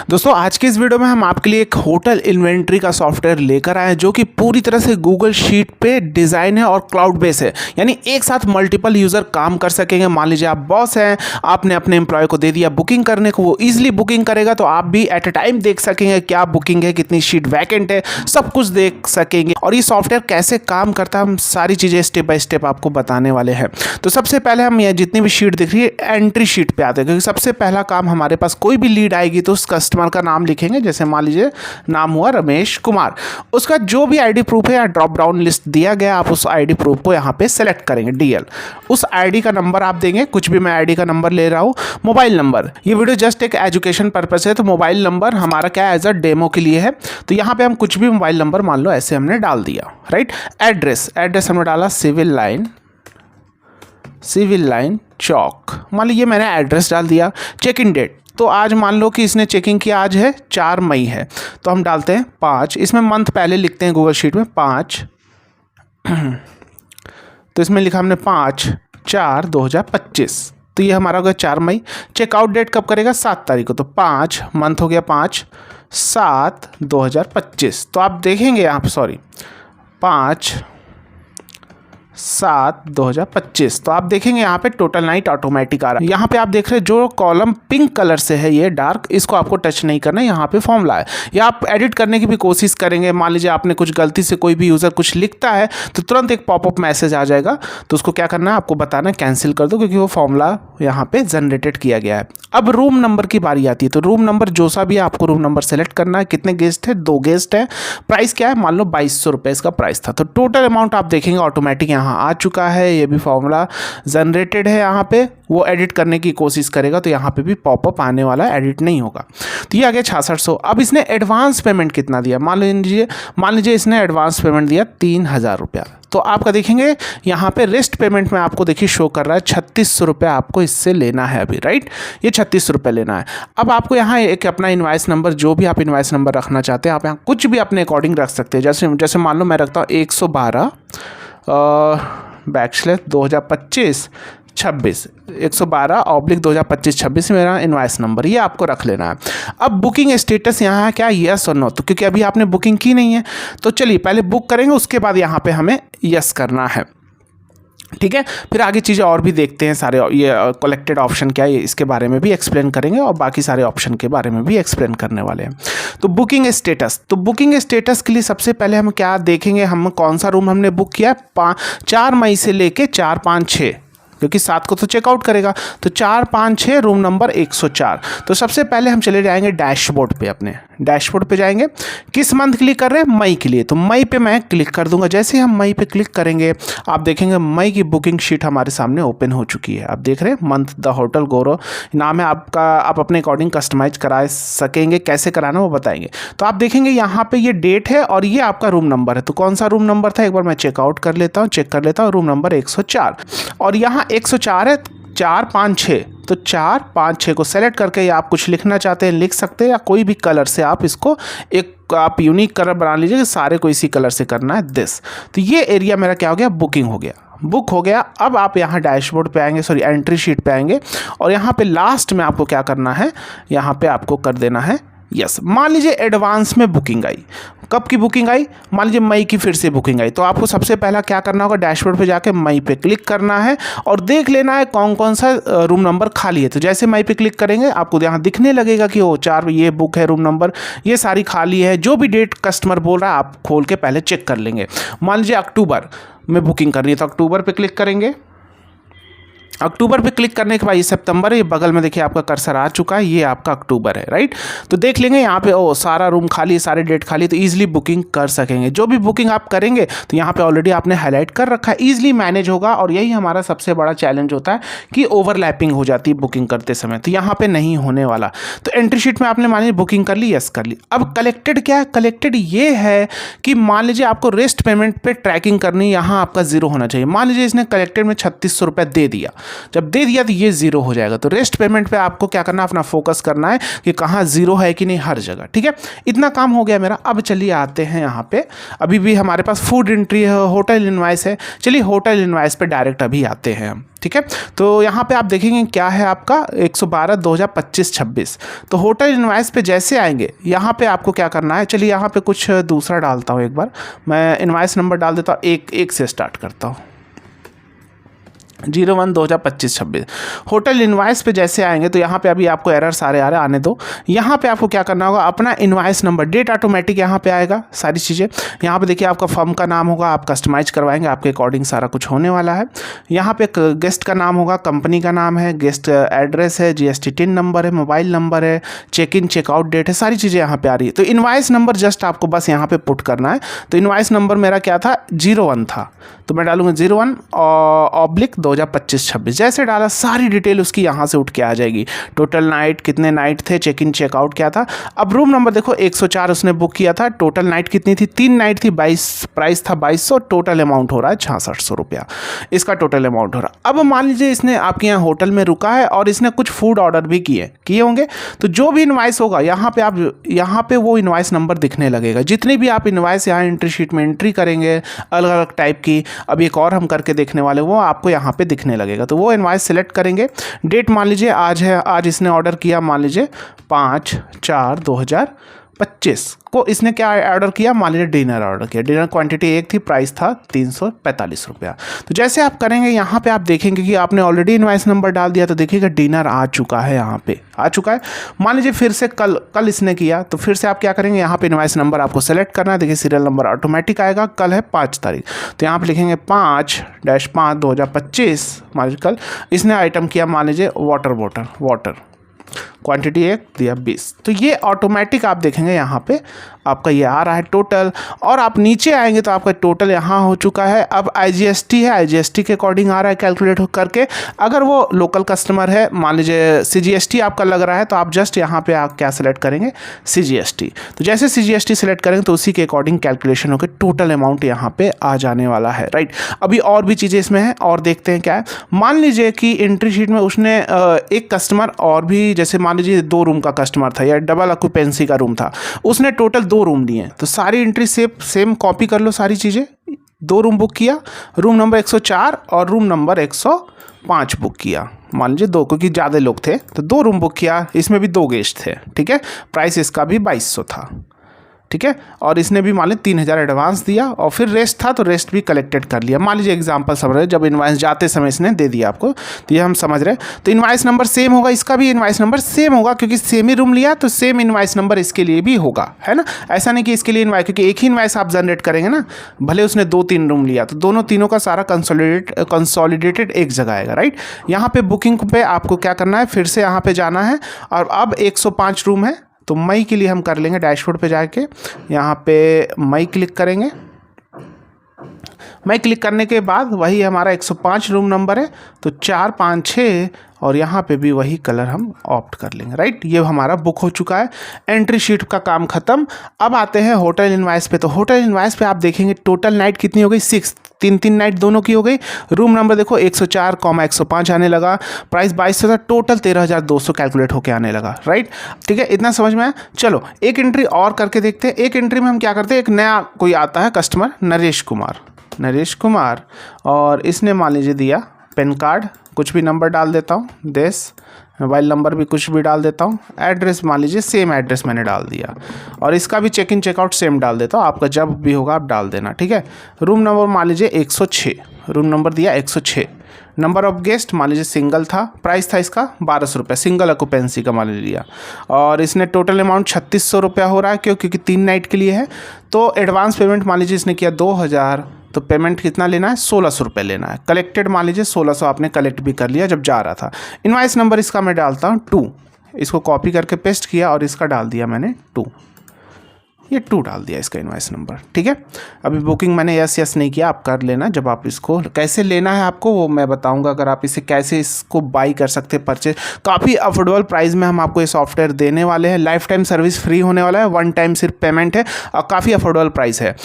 दोस्तों आज के इस वीडियो में हम आपके लिए एक होटल इन्वेंट्री का सॉफ्टवेयर लेकर आए हैं जो कि पूरी तरह से गूगल शीट पे डिज़ाइन है और क्लाउड बेस है, यानी एक साथ मल्टीपल यूज़र काम कर सकेंगे। मान लीजिए आप बॉस हैं, आपने अपने एम्प्लॉय को दे दिया बुकिंग करने को, वो ईजिली बुकिंग करेगा तो आप भी एट अ टाइम देख सकेंगे क्या बुकिंग है, कितनी शीट वैकेंट है, सब कुछ देख सकेंगे। और ये सॉफ्टवेयर कैसे काम करता है हम सारी चीज़ें स्टेप बाय स्टेप आपको बताने वाले हैं। तो सबसे पहले हम ये जितनी भी शीट दिख रही है एंट्री शीट पे आते हैं, क्योंकि सबसे पहला काम हमारे पास कोई भी लीड आएगी तो उस कस्टमर का नाम लिखेंगे। जैसे मान लीजिए नाम हुआ रमेश कुमार, उसका जो भी आईडी प्रूफ है या ड्रॉप डाउन लिस्ट दिया गया, आप उस आईडी प्रूफ को यहाँ पे सेलेक्ट करेंगे डीएल। उस आईडी का नंबर आप देंगे, कुछ भी मैं आईडी का नंबर ले रहा हूँ। मोबाइल नंबर, ये वीडियो जस्ट एक एजुकेशन पर्पस है तो मोबाइल नंबर हमारा क्या एज अ डेमो के लिए है, तो यहाँ पे हम कुछ भी मोबाइल नंबर मान लो ऐसे हमने डाल दिया, राइट। एड्रेस हमने डाला सिविल लाइन चौक, मान लीजिए मैंने एड्रेस डाल दिया। चेक इन डेट, तो आज मान लो कि इसने चेकिंग किया, आज है 4 मई है, तो हम डालते हैं 5। इसमें मंथ पहले लिखते हैं गूगल शीट में 5 तो इसमें लिखा हमने 5/4/2025, तो ये हमारा हो गया 4 मई। चेकआउट डेट कब करेगा? 7 तारीख को, तो 5 मंथ हो गया 5/7/2025। तो आप देखेंगे यहाँ पे 5/7/2025, तो आप देखेंगे यहाँ पे टोटल नाइट ऑटोमेटिक आ रहा है। यहाँ पे आप देख रहे हैं जो कॉलम पिंक कलर से है ये डार्क, इसको आपको टच नहीं करना है, यहाँ पे फॉर्मूला है। या आप एडिट करने की भी कोशिश करेंगे, मान लीजिए आपने कुछ गलती से, कोई भी यूज़र कुछ लिखता है तो तुरंत एक पॉपअप मैसेज आ जाएगा, तो उसको क्या करना है आपको बताना है कैंसिल कर दो, क्योंकि वो फॉर्मूला यहाँ पे जनरेटेड किया गया है। अब रूम नंबर की बारी आती है, तो रूम नंबर जो सा भी है आपको रूम नंबर सेलेक्ट करना है। कितने गेस्ट है? 2 गेस्ट है। प्राइस क्या है? मान लो 2200 रुपये इसका प्राइस था, तो टोटल अमाउंट आप देखेंगे ऑटोमेटिक यहाँ आ चुका है। ये भी फॉर्मूला जनरेटेड है, यहाँ पे वो एडिट करने की कोशिश करेगा तो यहाँ पे भी पॉपअप आने वाला है, एडिट नहीं होगा। तो ये आ गया 6600। अब इसने एडवांस पेमेंट कितना दिया? मान लीजिए इसने एडवांस पेमेंट दिया 3000 रुपया, तो आपका देखेंगे यहाँ पे रेस्ट पेमेंट में आपको देखिए शो कर रहा है 3600 रुपये आपको इससे लेना है अभी, राइट। ये 3600 रुपये लेना है। अब आपको यहाँ एक अपना इनवाइस नंबर, जो भी आप इनवाइस नंबर रखना चाहते हैं आप यहाँ कुछ भी अपने अकॉर्डिंग रख सकते हैं। जैसे मान लो मैं रखता हूँ 112/2025 26 112/2025 मेरा इनवाइस नंबर, ये आपको रख लेना है। अब बुकिंग स्टेटस यहाँ है क्या, यस और नो, तो क्योंकि अभी आपने बुकिंग की नहीं है तो चलिए पहले बुक करेंगे, उसके बाद यहाँ पे हमें यस करना है, ठीक है। फिर आगे चीज़ें और भी देखते हैं, सारे ये कलेक्टेड ऑप्शन क्या है इसके बारे में भी एक्सप्लेन करेंगे और बाकी सारे ऑप्शन के बारे में भी एक्सप्लेन करने वाले हैं। तो बुकिंग स्टेटस, तो बुकिंग स्टेटस के लिए सबसे पहले हम क्या देखेंगे, हम कौन सा रूम हमने बुक किया 4 मई से लेके 4, 5, 6, क्योंकि 7 को तो चेकआउट करेगा, तो 4, 5, 6 रूम नंबर 104। तो सबसे पहले हम चले जाएंगे डैशबोर्ड पे, अपने डैशबोर्ड पे जाएंगे। किस मंथ के लिए कर रहे हैं? मई के लिए, तो मई पे मैं क्लिक कर दूंगा। जैसे ही हम मई पे क्लिक करेंगे आप देखेंगे मई की बुकिंग शीट हमारे सामने ओपन हो चुकी है। आप देख रहे हैं मंथ द होटल गौरव नाम है आपका, आप अपने अकॉर्डिंग कस्टमाइज करा सकेंगे, कैसे कराना वो बताएंगे। तो आप देखेंगे यहाँ पे ये डेट है और ये आपका रूम नंबर है। तो कौन सा रूम नंबर था, एक बार मैं चेकआउट कर लेता हूँ, चेक कर लेता हूँ। रूम नंबर 104 और यहाँ 104 है 4, 5, 6, तो 4, 5, 6 को सेलेक्ट करके या आप कुछ लिखना चाहते हैं लिख सकते हैं, या कोई भी कलर से आप इसको एक आप यूनिक कलर बना लीजिए कि सारे को इसी कलर से करना है दिस। तो ये एरिया मेरा क्या हो गया, बुकिंग हो गया, बुक हो गया। अब आप यहाँ डैशबोर्ड पे आएंगे, एंट्री शीट पे आएंगे और यहाँ पे लास्ट में आपको क्या करना है, यहाँ पे आपको कर देना है यस। मान लीजिए एडवांस में बुकिंग आई, कब की बुकिंग आई? मान लीजिए मई की फिर से बुकिंग आई, तो आपको सबसे पहला क्या करना होगा, डैशबोर्ड पे जाके मई पे क्लिक करना है और देख लेना है कौन कौन सा रूम नंबर खाली है। तो जैसे मई पे क्लिक करेंगे आपको यहाँ दिखने लगेगा कि वो 4 ये बुक है, रूम नंबर ये सारी खाली है। जो भी डेट कस्टमर बोल रहा है आप खोल के पहले चेक कर लेंगे। मान लीजिए अक्टूबर में बुकिंग करनी है तो अक्टूबर पर क्लिक करेंगे। अक्टूबर पे क्लिक करने के बाद ये सितंबर है, ये बगल में देखिए आपका कर्सर आ चुका है, ये आपका अक्टूबर है, राइट। तो देख लेंगे यहाँ पे सारा रूम खाली है, सारे डेट खाली है, तो ईजिली बुकिंग कर सकेंगे। जो भी बुकिंग आप करेंगे तो यहाँ पे ऑलरेडी आपने हाईलाइट कर रखा है, ईजिली मैनेज होगा। और यही हमारा सबसे बड़ा चैलेंज होता है कि ओवरलैपिंग हो जाती है बुकिंग करते समय, तो यहाँ पे नहीं होने वाला। तो एंट्री शीट में आपने मान लीजिए बुकिंग कर ली, यस कर ली। अब कलेक्टेड क्या है? कलेक्टेड ये है कि मान लीजिए आपको रेस्ट पेमेंट पे ट्रैकिंग करनी, यहाँ आपका 0 होना चाहिए। मान लीजिए इसने कलेक्टेड में 3600 रुपये दे दिया, जब दे दिया तो ये ज़ीरो हो जाएगा। तो रेस्ट पेमेंट पे आपको क्या करना है, अपना फोकस करना है कि कहाँ ज़ीरो है कि नहीं, हर जगह। ठीक है, इतना काम हो गया मेरा। अब चलिए आते हैं यहाँ पे, अभी भी हमारे पास फूड एंट्री है, होटल इनवाइस है। चलिए होटल इनवाइस पे डायरेक्ट अभी आते हैं हम। ठीक है, तो यहाँ पे आप देखेंगे क्या है आपका 112/2025-26। तो होटल इनवाइस पे जैसे आएंगे यहाँ पे आपको क्या करना है, चलिए यहाँ पे कुछ दूसरा डालता हूँ। एक बार मैं इनवाइस नंबर डाल देता हूँ, एक से स्टार्ट करता हूँ, 01/2025-26। होटल इनवाइस पे जैसे आएंगे तो यहाँ पे अभी आपको एरर्स आ रहे आने दो। यहाँ पे आपको क्या करना होगा, अपना इनवाइस नंबर, डेट ऑटोमेटिक यहाँ पे आएगा, सारी चीज़ें यहाँ पे देखिए। आपका फर्म का नाम होगा, आप कस्टमाइज करवाएंगे, आपके अकॉर्डिंग सारा कुछ होने वाला है। यहाँ पे गेस्ट का नाम होगा, कंपनी का नाम है, गेस्ट एड्रेस है, GST टिन नंबर है, मोबाइल नंबर है, चेक इन चेकआउट डेट है, सारी चीज़ें यहाँ पे आ रही है। तो इनवाइस नंबर जस्ट आपको बस यहाँ पे पुट करना है। तो इनवाइस नंबर मेरा क्या था, 01 था, तो मैं डालूंगा 01/2025-26। जैसे डाला सारी डिटेल उसकी यहाँ से उठ के आ जाएगी। टोटल नाइट कितने नाइट थे, चेक इन चेकआउट क्या था। अब रूम नंबर देखो 104 उसने बुक किया था, टोटल नाइट कितनी थी, 3 नाइट थी, 22 प्राइस था 2200, टोटल अमाउंट हो रहा है 6600 रुपया, इसका टोटल अमाउंट हो रहा है। अब मान लीजिए इसने आपके यहाँ होटल में रुका है और इसने कुछ फूड ऑर्डर भी किए होंगे, तो जो भी इनवाइस होगा यहाँ पे आप यहाँ पे वो इनवाइस नंबर दिखने लगेगा। जितनी भी आप इनवाइस यहाँ एंट्री शीट में एंट्री करेंगे अलग अलग टाइप की, अब एक और हम करके देखने वाले, वो आपको यहाँ पे दिखने लगेगा। तो वो इनवाइस सेलेक्ट करेंगे, डेट मान लीजिए आज है, आज इसने ऑर्डर किया मान लीजिए 5/4/2025 को इसने क्या ऑर्डर किया, मान लीजिए डिनर ऑर्डर किया। डिनर क्वांटिटी 1 थी, प्राइस था 345 रुपया। तो जैसे आप करेंगे यहाँ पे आप देखेंगे कि आपने ऑलरेडी इनवाइस नंबर डाल दिया, तो देखिएगा डिनर आ चुका है, यहाँ पे आ चुका है। मान लीजिए फिर से कल इसने किया, तो फिर से आप क्या करेंगे, यहाँ पे इनवाइस नंबर आपको सेलेक्ट करना है। देखिए सीरियल नंबर ऑटोमेटिक आएगा, कल है 5 तारीख, तो यहाँ पे लिखेंगे 5/5/2025। मान लीजिए कल इसने आइटम किया मान लीजिए वाटर क्वांटिटी 1 दिया 20। तो ये ऑटोमेटिक आप देखेंगे यहाँ पे आपका ये आ रहा है टोटल। और आप नीचे आएंगे तो आपका टोटल यहाँ हो चुका है। अब IGST है, IGST के अकॉर्डिंग आ रहा है कैलकुलेट करके। अगर वो लोकल कस्टमर है, मान लीजिए CGST आपका लग रहा है, तो आप जस्ट यहाँ पे आप क्या सेलेक्ट करेंगे, CGST। तो जैसे CGST सेलेक्ट करेंगे तो उसी के अकॉर्डिंग कैलकुलेशन होकर टोटल अमाउंट यहाँ पे आ जाने वाला है, राइट। अभी और भी चीज़ें इसमें हैं और देखते हैं क्या है। मान लीजिए कि एंट्री शीट में उसने एक कस्टमर और भी, जैसे मान लीजिए 2 रूम का कस्टमर था या डबल ऑक्यूपेंसी का रूम था, उसने टोटल 2 रूम लिए, तो सारी एंट्री सेम कॉपी कर लो सारी चीज़ें। 2 रूम बुक किया, रूम नंबर 104 और रूम नंबर 105 बुक किया, मान लीजिए 2, क्योंकि ज़्यादा लोग थे तो 2 रूम बुक किया, इसमें भी 2 गेस्ट थे, ठीक है। प्राइस इसका भी 2200 था, ठीक है। और इसने भी मान लीजिए 3000 एडवांस दिया और फिर रेस्ट था तो रेस्ट भी कलेक्टेड कर लिया। मान लीजिए एग्जांपल समझ रहे, जब इनवाइस जाते समय इसने दे दिया आपको, तो ये हम समझ रहे। तो इनवाइस नंबर सेम होगा, इसका भी इनवाइस नंबर सेम होगा, क्योंकि सेम ही रूम लिया तो सेम इनवाइस नंबर इसके लिए भी होगा, है ना। ऐसा नहीं कि इसके लिए इनवाइस, क्योंकि एक ही इनवाइस आप जनरेट करेंगे ना, भले उसने 2-3 रूम लिया, तो तीनों का सारा कंसोलिडेटेड एक जगह आएगा, राइट। यहाँ पे बुकिंग पे आपको क्या करना है, फिर से यहाँ पे जाना है और अब 105 रूम है, तो मई के लिए हम कर लेंगे। डैशबोर्ड पे जाके यहाँ पे मई क्लिक करेंगे। मई क्लिक करने के बाद वही हमारा 105 रूम नंबर है, तो 4, 5, 6 और यहाँ पे भी वही कलर हम ऑप्ट कर लेंगे, राइट। ये हमारा बुक हो चुका है, एंट्री शीट का काम खत्म। अब आते हैं होटल इनवाइस पे। तो होटल इनवाइस पे आप देखेंगे टोटल नाइट कितनी हो गई, 6, 3 नाइट दोनों की हो गई। रूम नंबर देखो 104,105 आने लगा, प्राइस 2200 था, टोटल 13,200 कैलकुलेट होके आने लगा, राइट। ठीक है, इतना समझ में आया। चलो एक एंट्री और करके देखते हैं। एक एंट्री में हम क्या करते हैं, एक नया कोई आता है कस्टमर, नरेश कुमार, और इसने मान लीजिए दिया पैन कार्ड, कुछ भी नंबर डाल देता हूँ, देश, मोबाइल नंबर भी कुछ भी डाल देता हूँ, एड्रेस मान लीजिए सेम एड्रेस मैंने डाल दिया, और इसका भी चेक इन चेकआउट सेम डाल देता हूँ, आपका जब भी होगा आप डाल देना, ठीक है। रूम नंबर मान लीजिए 106, रूम नंबर दिया 106, नंबर ऑफ गेस्ट मान लीजिए सिंगल था, प्राइस था इसका 1200 रुपये, सिंगल ऑक्यूपेंसी का मान लिया, और इसने टोटल अमाउंट 3600 रुपया हो रहा है, क्योंकि 3 नाइट के लिए है। तो एडवांस पेमेंट मान लीजिए इसने किया 2000, तो पेमेंट कितना लेना है, 1600 रुपये लेना है। कलेक्टेड मान लीजिए 1600 आपने कलेक्ट भी कर लिया जब जा रहा था। इनवाइस नंबर इसका मैं डालता हूँ 2, इसको कॉपी करके पेस्ट किया और इसका डाल दिया मैंने 2, ये 2 डाल दिया इसका इनवॉइस नंबर। ठीक है, अभी बुकिंग मैंने यस नहीं किया, आप कर लेना। जब आप इसको कैसे लेना है आपको वो मैं बताऊंगा, अगर आप इसे कैसे इसको बाई कर सकते हैं, परचेज। काफ़ी अफोर्डेबल प्राइस में हम आपको ये सॉफ्टवेयर देने वाले हैं, लाइफ टाइम सर्विस फ्री होने वाला है, 1 टाइम सिर्फ पेमेंट है और काफ़ी अफोर्डेबल प्राइस है।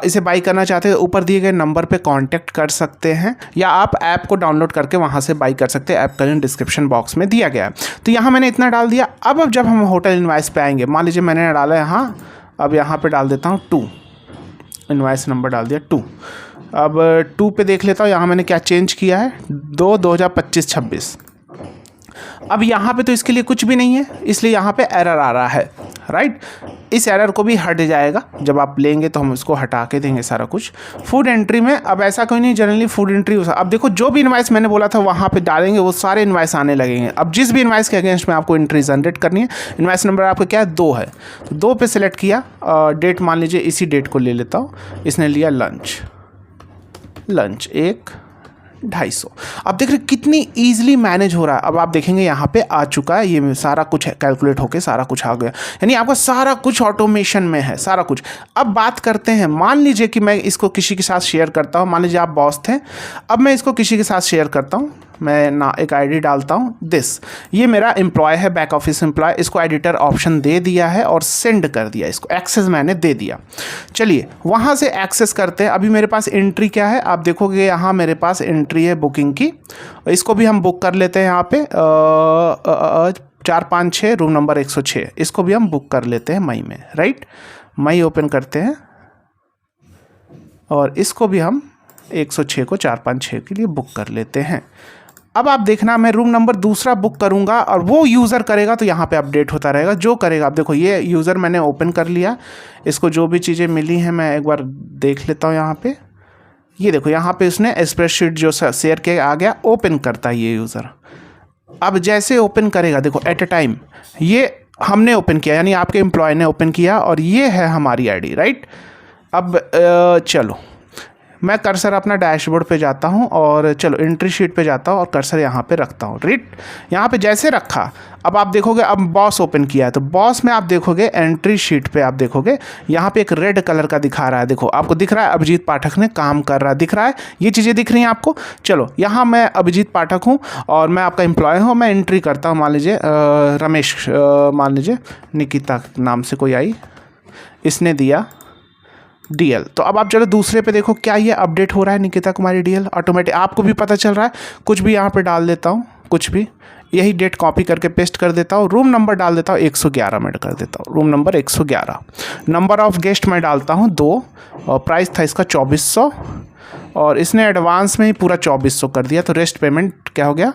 इसे बाई करना चाहते हैं ऊपर दिए गए नंबर पर कॉन्टैक्ट कर सकते हैं, या आप ऐप को डाउनलोड करके वहाँ से बाई कर सकते हैं। ऐप का लिंक डिस्क्रिप्शन बॉक्स में दिया गया है। तो यहाँ मैंने इतना डाल दिया। अब जब हम होटल इनवॉइस पे आएंगे, मान लीजिए मैंने डाला है यहाँ, अब यहाँ पे डाल देता हूँ 2, इनवॉइस नंबर डाल दिया 2। अब 2 पे देख लेता हूँ यहाँ मैंने क्या चेंज किया है, 2/2025-26। अब यहाँ पे तो इसके लिए कुछ भी नहीं है, इसलिए यहाँ पे एरर आ रहा है, राइट। इस एरर को भी हट जाएगा जब आप लेंगे, तो हम इसको हटा के देंगे सारा कुछ। फूड एंट्री में अब ऐसा कोई नहीं, जनरली फूड एंट्री। अब देखो जो भी इनवॉइस मैंने बोला था वहाँ पे डालेंगे, वो सारे इनवॉइस आने लगेंगे। अब जिस भी इनवॉइस के अगेंस्ट में आपको एंट्री जनरेट करनी है, इनवॉइस नंबर आपका क्या है, 2 है, तो 2 पे सिलेक्ट किया। डेट मान लीजिए इसी डेट को ले लेता हूँ। इसने लिया लंच 1/250। अब देख रहे कितनी ईजिली मैनेज हो रहा है। अब आप देखेंगे यहाँ पे आ चुका है, ये सारा कुछ कैलकुलेट होके सारा कुछ आ गया, यानी आपका सारा कुछ ऑटोमेशन में है, सारा कुछ। अब बात करते हैं, मान लीजिए कि मैं इसको किसी के साथ शेयर करता हूँ, मान लीजिए आप बॉस थे, अब मैं इसको किसी के साथ शेयर करता हूँ, मैं ना एक आईडी डालता हूँ दिस, ये मेरा एम्प्लॉय है, बैक ऑफिस एम्प्लॉय, इसको एडिटर ऑप्शन दे दिया है और सेंड कर दिया, इसको एक्सेस मैंने दे दिया। चलिए वहाँ से एक्सेस करते हैं। अभी मेरे पास एंट्री क्या है, आप देखोगे यहाँ मेरे पास एंट्री है बुकिंग की, इसको भी हम बुक कर लेते हैं। यहाँ पे 456 रूम नंबर 106, इसको भी हम बुक कर लेते हैं मई में, राइट। मई ओपन करते हैं और इसको भी हम 106 को 456 के लिए बुक कर लेते हैं। अब आप देखना, मैं रूम नंबर दूसरा बुक करूंगा और वो यूज़र करेगा तो यहाँ पे अपडेट होता रहेगा, जो करेगा। आप देखो ये यूज़र मैंने ओपन कर लिया, इसको जो भी चीज़ें मिली हैं मैं एक बार देख लेता हूँ। यहाँ पे ये देखो, यहाँ पे उसने स्प्रेडशीट जो शेयर किया आ गया, ओपन करता है ये यूज़र। अब जैसे ओपन करेगा, देखो एट अ टाइम ये हमने ओपन किया, यानी आपके एम्प्लॉय ने ओपन किया, और ये है हमारी आईडी, राइट। अब चलो मैं कर्सर अपना डैशबोर्ड पे जाता हूँ और चलो एंट्री शीट पे जाता हूँ और कर्सर यहाँ पे रखता हूँ, राइट। यहाँ पे जैसे रखा, अब आप देखोगे अब बॉस ओपन किया है, तो बॉस में आप देखोगे एंट्री शीट पे आप देखोगे यहाँ पे एक रेड कलर का दिखा रहा है। देखो आपको दिख रहा है अभिजीत पाठक ने काम कर रहा है, दिख रहा है, ये चीज़ें दिख रही हैं आपको। चलो यहाँ मैं अभिजीत पाठक हूँ और मैं आपका एम्प्लॉय हूँ, मैं एंट्री करता हूँ, मान लीजिए रमेश, मान लीजिए निकिता नाम से कोई आई, इसने दिया DL। तो अब आप चलो दूसरे पे देखो, क्या ये अपडेट हो रहा है, निकिता कुमारी DL ऑटोमेटिक, आपको भी पता चल रहा है। कुछ भी यहाँ पे डाल देता हूँ, कुछ भी, यही डेट कॉपी करके पेस्ट कर देता हूँ। रूम नंबर डाल देता हूँ 111 में कर देता हूँ, room number 111। Number of guest मैं डालता हूँ 2, और प्राइस था इसका 2400, और इसने एडवांस में ही पूरा 2400 कर दिया, तो रेस्ट पेमेंट क्या हो गया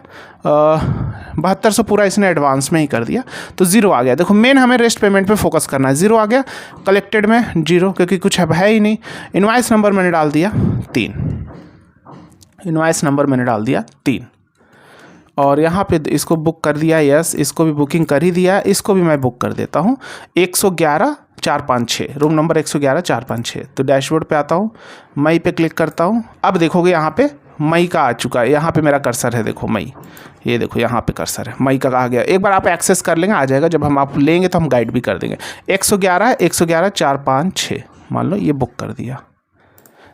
7200, पूरा इसने एडवांस में ही कर दिया, तो 0 आ गया। देखो मेन हमें रेस्ट पेमेंट पे फोकस करना है, 0 आ गया। कलेक्टेड में 0, क्योंकि कुछ है ही नहीं। इनवॉइस नंबर मैंने डाल दिया 3, इनवॉइस नंबर मैंने डाल दिया 3, और यहाँ पे इसको बुक कर दिया, यस, इसको भी बुकिंग कर ही दिया, इसको भी मैं बुक कर देता हूँ 111-456, रूम नंबर 111-456। तो डैशबोर्ड पे आता हूँ, मई पे क्लिक करता हूँ। अब देखोगे यहाँ पे मई का आ चुका है, यहाँ पे मेरा कर्सर है, देखो मई, ये देखो यहाँ पे कर्सर है, मई का आ गया। एक बार आप एक्सेस कर लेंगे, आ जाएगा। जब हम आप लेंगे तो हम गाइड भी कर देंगे। 111-456 मान लो ये बुक कर दिया,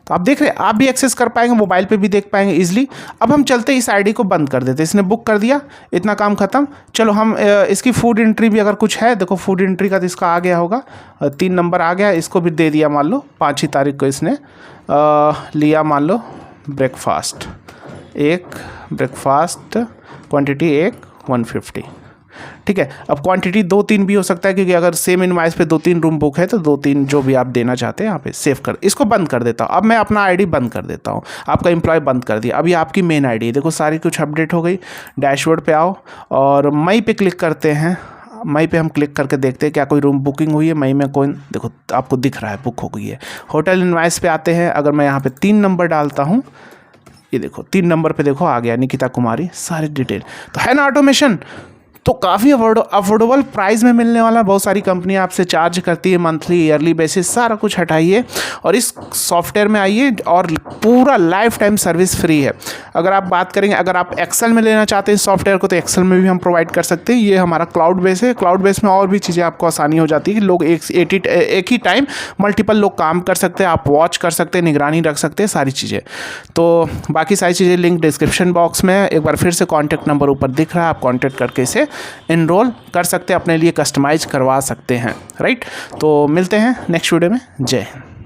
तो आप देख रहे हैं, आप भी एक्सेस कर पाएंगे, मोबाइल पे भी देख पाएंगे इजीली। अब हम चलते इस आईडी को बंद कर देते, इसने बुक कर दिया, इतना काम खत्म। चलो हम इसकी फूड एंट्री भी अगर कुछ है, देखो फूड एंट्री का तो इसका आ गया होगा, 3 नंबर आ गया, इसको भी दे दिया। मान लो 5 ही तारीख को इसने लिया, मान लो ब्रेकफास्ट, एक ब्रेकफास्ट क्वांटिटी 150, ठीक है। अब क्वांटिटी 2-3 भी हो सकता है, क्योंकि अगर सेम इनवॉइस पे 2-3 रूम बुक है तो 2-3 जो भी आप देना चाहते हैं यहाँ पे सेव कर। इसको बंद कर देता हूँ। अब मैं अपना आईडी बंद कर देता हूँ, आपका एम्प्लॉय बंद कर दिया। अभी आपकी मेन आईडी देखो सारी कुछ अपडेट हो गई। डैशबोर्ड पे आओ और मई पे क्लिक करते हैं। मई पे हम क्लिक करके देखते हैं क्या कोई रूम बुकिंग हुई है मई में। कोई देखो आपको दिख रहा है बुक हो गई है। होटल इनवॉइस पे आते हैं, अगर मैं यहाँ पे 3 नंबर डालता हूँ, ये देखो 3 नंबर पे देखो आ गया निकिता कुमारी, सारी डिटेल। तो है ना ऑटोमेशन, तो काफ़ी अफोर्डेबल प्राइस में मिलने वाला। बहुत सारी कंपनियाँ आपसे चार्ज करती है मंथली, ईयरली बेसिस, सारा कुछ हटाइए और इस सॉफ्टवेयर में आइए और पूरा लाइफ टाइम सर्विस फ्री है। अगर आप बात करेंगे, अगर आप एक्सेल में लेना चाहते हैं सॉफ्टवेयर को, तो एक्सेल में भी हम प्रोवाइड कर सकते हैं। ये हमारा क्लाउड बेस है। क्लाउड बेस में और भी चीज़ें आपको आसानी हो जाती है कि लोग एक ही टाइम मल्टीपल लोग काम कर सकते हैं, आप वॉच कर सकते हैं, निगरानी रख सकते हैं, सारी चीज़ें। तो बाकी सारी चीज़ें लिंक डिस्क्रिप्शन बॉक्स में। एक बार फिर से कॉन्टैक्ट नंबर ऊपर दिख रहा है, आप कॉन्टैक्ट करके इसे इनरोल कर सकते हैं, अपने लिए कस्टमाइज करवा सकते हैं। राइट, तो मिलते हैं नेक्स्ट वीडियो में। जय हिंद।